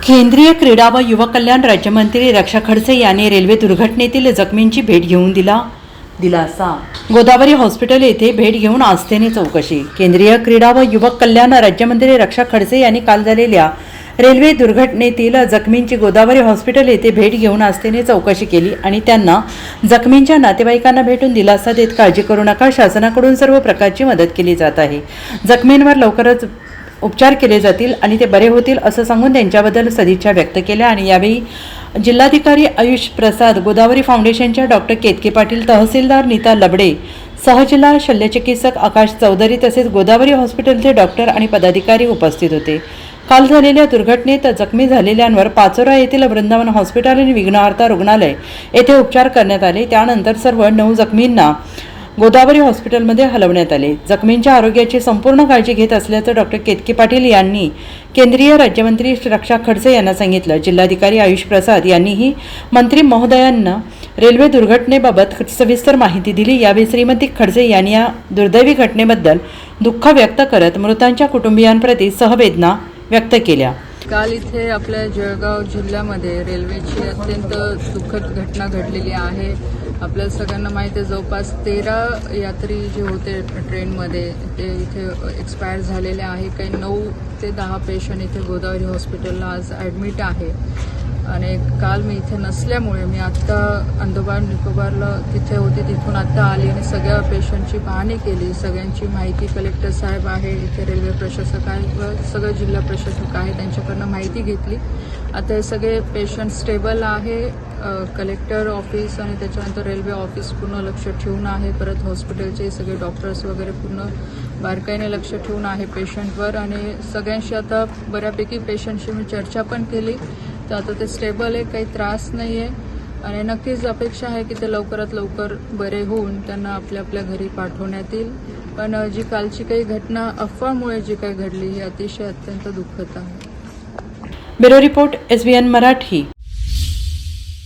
केंद्रीय क्रीडा व युवक कल्याण राज्यमंत्री रक्षा खडसे यांनी रेल्वे दुर्घटनेतील जखमींची भेट घेऊन दिलासा। गोदावरी हॉस्पिटल येथे भेट घेऊन आस्थेने चौकशी। केंद्रीय क्रीडा व युवक कल्याण राज्यमंत्री रक्षा खडसे यांनी काल झालेल्या रेल्वे दुर्घटनेतील जखमींची गोदावरी हॉस्पिटल येथे भेट घेऊन आस्थेने चौकशी केली आणि त्यांना जखमींच्या नातेवाईकांना भेटून दिलासा देत काळजी करू नका, शासनाकडून सर्व प्रकारची मदत केली जात आहे। जखमींवर लवकरच उपचार केले जातील आणि ते बरे होतील असं सांगून त्यांच्याबद्दल सदिच्छा व्यक्त केल्या। आणि यावेळी जिल्हाधिकारी आयुष प्रसाद, गोदावरी फाउंडेशनच्या डॉक्टर केतकी पाटील, तहसीलदार नीता लबडे, सहजिल्हा शल्यचिकित्सक आकाश चौधरी तसेच गोदावरी हॉस्पिटलचे डॉक्टर आणि पदाधिकारी उपस्थित होते। काल झालेल्या दुर्घटनेत जखमी झालेल्यांवर पाचोरा येथील वृंदावन हॉस्पिटल आणि विघ्नहर्ता रुग्णालय येथे उपचार करण्यात आले। त्यानंतर सर्व 9 जखमींना गोदावरी हॉस्पिटलमध्ये हलवण्यात आले। जखमींच्या आरोग्याची संपूर्ण काळजी घेत असल्याचं डॉक्टर केतकी पाटील यांनी केंद्रीय राज्यमंत्री रक्षा खडसे यांना सांगितलं। जिल्हाधिकारी आयुष प्रसाद यांनीही मंत्री महोदयांना रेल्वे दुर्घटनेबाबत सविस्तर माहिती दिली। यावेळी श्रीमती खडसे यांनी या दुर्दैवी घटनेबद्दल दुःख व्यक्त करत मृतांच्या कुटुंबियांप्रती सहवेदना व्यक्त केल्या। काल इथे आपल्या जळगाव जिल्ह्यामध्ये रेल्वेची अत्यंत दुःखद घटना घडलेली आहे। आपल्या सगळ्यांना माहिती आहे, जवळपास 13 यात्री जे होते ट्रेनमध्ये ते इथे एक्सपायर झालेले आहे। काही 9 ते 10 पेशंट इथे गोदावरी हॉस्पिटलला आज ॲडमिट आहे। आणि काल मी इथे नसल्यामुळे मी आत्ता अंदमान निकोबारला तिथे होते, तिथून आत्ता आली आणि सगळ्या पेशंटची पाहणी केली। सगळ्यांची माहिती कलेक्टर साहेब आहे, इथे रेल्वे प्रशासक आहे व सगळं जिल्हा प्रशासक आहे, त्यांच्याकडनं माहिती घेतली। आता हे सगळे पेशंट स्टेबल आहे। कलेक्टर ऑफिस आणि त्याच्यानंतर रेल्वे ऑफिस पूर्ण लक्ष ठेवून आहे। परत हॉस्पिटलचे सगळे डॉक्टर्स वगैरे पूर्ण बारकाईने लक्ष ठेवून आहे पेशंटवर। आणि सगळ्यांशी आता बऱ्यापैकी पेशंटशी मी चर्चा पण केली, तर आता ते स्टेबल आहे, काही त्रास नाही आहे। आणि नक्कीच अपेक्षा आहे की ते लवकरात लवकर बरे होऊन त्यांना आपल्या आपल्या घरी पाठवण्यात येईल। पण जी कालची काही घटना अफवामुळे जी काही घडली ही अतिशय अत्यंत दुःखद आहे। Bureau report SBN Marathi.